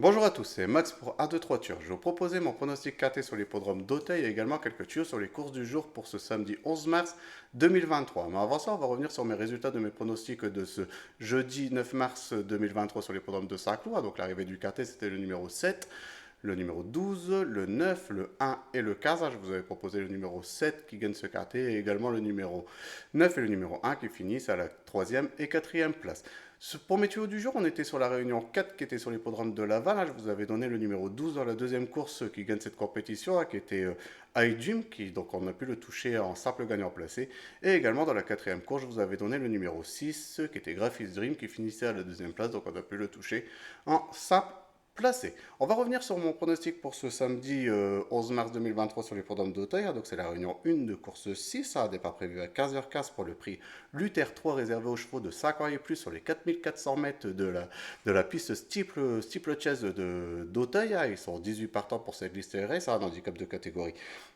Bonjour à tous, c'est Max pour A2-3 Turc. Je vais vous proposer mon pronostic KT sur l'hippodrome d'Auteuil et également quelques tuyaux sur les courses du jour pour ce samedi 11 mars 2023. Mais avant ça, on va revenir sur mes résultats de mes pronostics de ce jeudi 9 mars 2023 sur l'hippodrome de Saint-Cloud. Donc l'arrivée du KT, c'était le numéro 7, le numéro 12, le 9, le 1 et le 15. Je vous avais proposé le numéro 7 qui gagne ce KT et également le numéro 9 et le numéro 1 qui finissent à la 3e et 4e place. Pour mes tuyaux du jour, on était sur la réunion 4 qui était sur l'hippodrome de Laval. Là, je vous avais donné le numéro 12 dans la deuxième course qui gagne cette compétition, là, qui était iDream, qui donc on a pu le toucher en simple gagnant placé. Et également dans la quatrième course, je vous avais donné le numéro 6 qui était Graphis Dream, qui finissait à la deuxième place, donc on a pu le toucher en simple placé. On va revenir sur mon pronostic pour ce samedi 11 mars 2023 sur l'hippodrome d'Auteuil. Donc c'est la réunion 1 de course 6, à départ prévu à 15h15 pour le prix Luther 3 réservé aux chevaux de 5 ans et plus sur les 4400 mètres de la piste Steeple Chase d'Auteuil. Ils sont 18 partants pour cette liste RS, un handicap de catégorie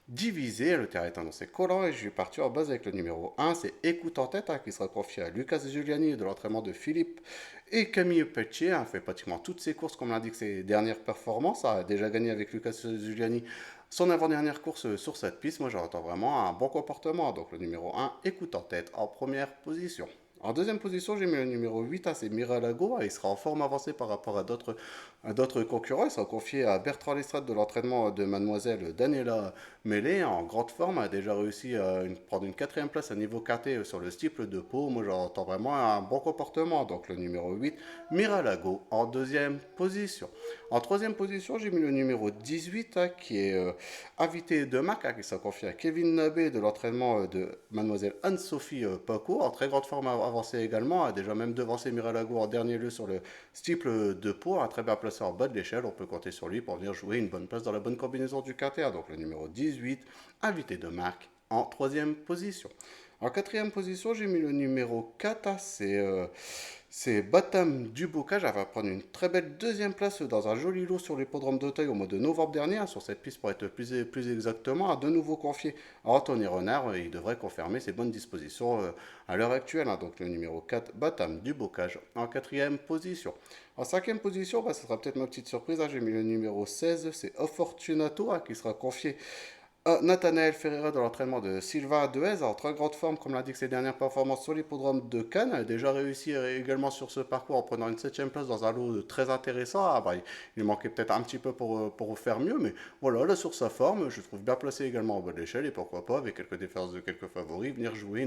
divisé. Le terrain est annoncé collant et je vais partir en base avec le numéro 1, c'est Écoute en tête, qui sera confié à Lucas Giuliani de l'entraînement de Philippe et Camille Pelletier. A fait pratiquement toutes ses courses, comme l'indique ses dernières performances. A déjà gagné avec Lucas Giuliani son avant-dernière course sur cette piste. Moi, j'attends vraiment un bon comportement. Donc, le numéro 1, Écoute en tête, en première position. En deuxième position, j'ai mis le numéro 8, c'est Miralago. Il sera en forme avancée par rapport à d'autres concurrents. Il sera confié à Bertrand Lestrade de l'entraînement de mademoiselle Daniela Mêlé, en grande forme. A déjà réussi à prendre une quatrième place à niveau KT sur le steeple de Pau. Moi, j'entends vraiment un bon comportement. Donc, le numéro 8, Miralago, en deuxième position. En troisième position, j'ai mis le numéro 18, qui est invité de marque, qui sera confié à Kevin Nabé de l'entraînement de mademoiselle Anne-Sophie Paco, en très grande forme avancée également, a déjà même devancé Miralago en dernier lieu sur le steeple de Pau, un très bien placé en bas de l'échelle. On peut compter sur lui pour venir jouer une bonne place dans la bonne combinaison du KTA. Donc le numéro 18, invité de marque, en troisième position. En quatrième position, j'ai mis le numéro 4, c'est Batam Dubocage. Elle va prendre une très belle deuxième place dans un joli lot sur l'hippodrome d'Auteuil au mois de novembre dernier, sur cette piste pour être plus exactement, a de nouveau confié à Anthony Renard. Et il devrait confirmer ses bonnes dispositions à l'heure actuelle. Donc le numéro 4, Batam Dubocage, en quatrième position. En cinquième position, ce sera peut-être ma petite surprise. J'ai mis le numéro 16, c'est Fortunato, qui sera confié Nathanaël Ferreira de l'entraînement de Sylvain Dehez, en très grande forme, comme l'indiquent ses dernières performances sur l'hippodrome de Cannes. Elle a déjà réussi également sur ce parcours en prenant une septième place dans un lot très intéressant. Il manquait peut-être un petit peu pour faire mieux, mais voilà, là sur sa forme, je trouve bien placé également en bas de l'échelle et pourquoi pas, avec quelques différences de quelques favoris, venir jouer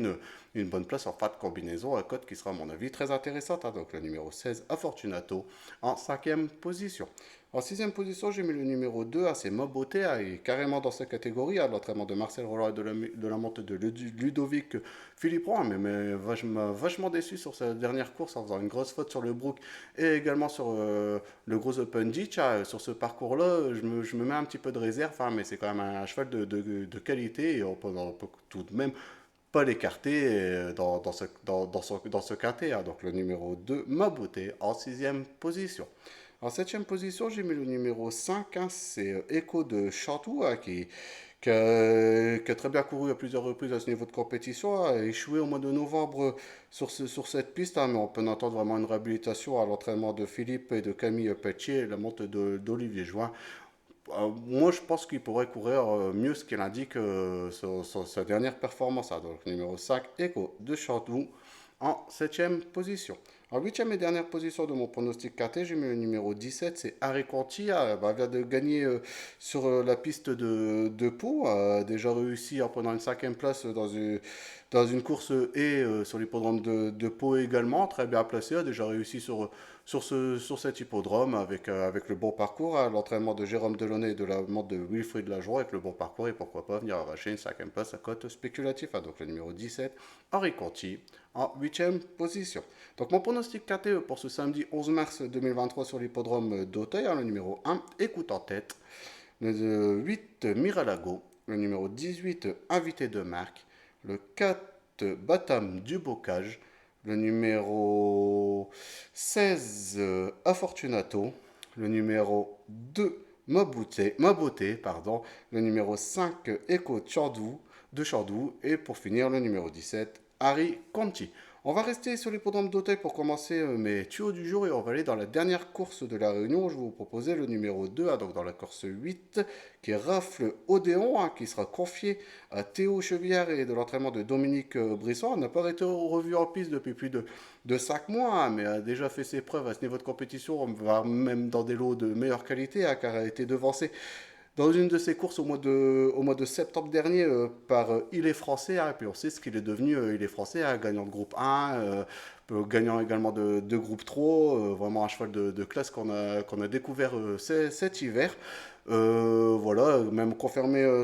une bonne place en fin de combinaison à cote qui sera à mon avis très intéressante. Donc le numéro 16 à Fortunato en cinquième position. En sixième position, j'ai mis le numéro 2, c'est Moboté, il est carrément dans cette catégorie, à l'entraînement de Marcel Roland et de la monte de Ludovic Philippon, mais vachement déçu sur sa dernière course en faisant une grosse faute sur le Brook et également sur le gros Open Ditch. Sur ce parcours-là, je me mets un petit peu de réserve, mais c'est quand même un cheval de qualité et on peut tout de même pas l'écarter dans ce quintet. Donc le numéro 2, Maboté, en sixième position. En septième position, j'ai mis le numéro 5, c'est Echo de Chantou, qui a très bien couru à plusieurs reprises à ce niveau de compétition, a échoué au mois de novembre sur cette piste, mais on peut entendre vraiment une réhabilitation à l'entraînement de Philippe et de Camille Pelletier et la monte d'Olivier Join. Moi, je pense qu'il pourrait courir mieux ce qu'il indique sur sa dernière performance. Donc, numéro 5, Echo de Chantou, en septième position. En huitième et dernière position de mon pronostic KT, j'ai mis le numéro 17, c'est Harry Conti. Elle vient de gagner sur la piste de Pau. A déjà réussi en prenant une cinquième place dans une course et sur l'hippodrome de Pau également. Très bien placé, a déjà réussi sur cet hippodrome avec le bon parcours, l'entraînement de Jérôme Delaunay et de la montre de Wilfried Lajoie avec le bon parcours et pourquoi pas venir arracher une cinquième place à cote spéculative. Donc le numéro 17, Henri Conti, en huitième position. Donc mon pronostic KTE pour ce samedi 11 mars 2023 sur l'hippodrome d'Auteuil, le numéro 1, Écoute en tête, le 8, Miralago, le numéro 18, Invité de marque, le 4, Batam du Bocage, le numéro 16, Afortunato, le numéro 2, Maboté, pardon, le numéro 5, Echo de Chandou, et pour finir le numéro 17, Harry Conti. On va rester sur l'hippodrome d'Auteuil pour commencer mes tuyaux du jour et on va aller dans la dernière course de la Réunion. Je vais vous proposer le numéro 2, donc dans la course 8, qui est Rafle Odéon, qui sera confié à Théo Chevillard et de l'entraînement de Dominique Brisson. On n'a pas été revu en piste depuis plus de 5 mois, mais a déjà fait ses preuves à ce niveau de compétition. On va même dans des lots de meilleure qualité, car elle a été devancée dans une de ses courses au mois de septembre dernier par Il est français, et puis on sait ce qu'il est devenu, Il est français, gagnant de groupe 1, gagnant également de groupe 3, vraiment un cheval de classe qu'on a découvert cet hiver. Voilà, même confirmé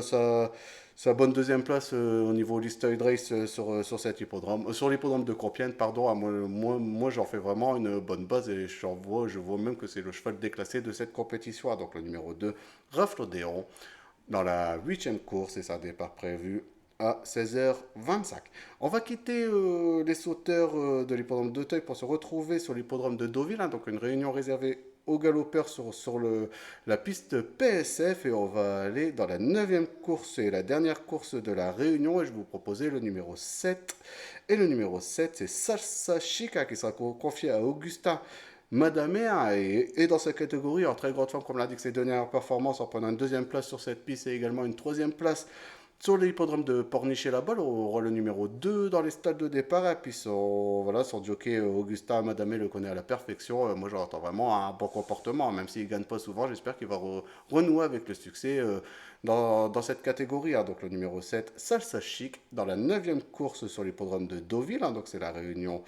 sa bonne deuxième place au niveau Listoid Race sur cet hippodrome, sur l'hippodrome de Compiègne, pardon. Moi j'en fais vraiment une bonne base et je vois même que c'est le cheval déclassé de cette compétition. Donc le numéro 2, Raflodéon, dans la huitième course et sa départ prévu à 16h25. On va quitter les sauteurs de l'hippodrome d'Auteuil pour se retrouver sur l'hippodrome de Deauville, donc une réunion réservée aux galopeurs sur la piste PSF et on va aller dans la neuvième course et la dernière course de la Réunion et je vais vous proposer le numéro 7. Et le numéro 7, c'est Salsa Chica qui sera confié à Augustin Madamé et dans cette catégorie en très grande forme comme l'indique ses dernières performances en prenant une deuxième place sur cette piste et également une troisième place sur l'hippodrome de Pornichet-la-Balle, on aura le numéro 2 dans les stades de départ. Et puis son jockey Augustin Madamé le connaît à la perfection. Moi, j'entends vraiment un bon comportement. Même s'il ne gagne pas souvent, j'espère qu'il va renouer avec le succès dans cette catégorie. Donc le numéro 7, Salsa Chic, dans la neuvième course sur l'hippodrome de Deauville. Donc c'est la réunion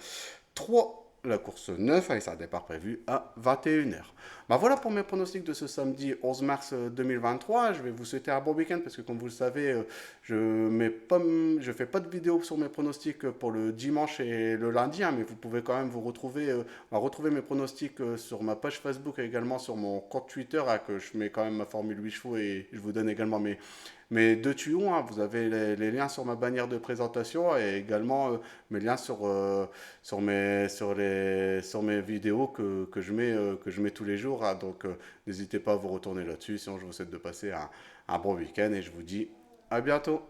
3, la course 9, avec un départ prévu à 21h. Voilà pour mes pronostics de ce samedi 11 mars 2023. Je vais vous souhaiter un bon week-end parce que comme vous le savez, je fais pas de vidéo sur mes pronostics pour le dimanche et le lundi, mais vous pouvez quand même retrouver mes pronostics sur ma page Facebook et également sur mon compte Twitter, que je mets quand même ma formule 8 chevaux et je vous donne également mes deux tuyaux. Vous avez les liens sur ma bannière de présentation et également mes liens sur mes vidéos que je mets tous les jours. Donc n'hésitez pas à vous retourner là-dessus. Sinon, je vous souhaite de passer un bon week-end et je vous dis à bientôt.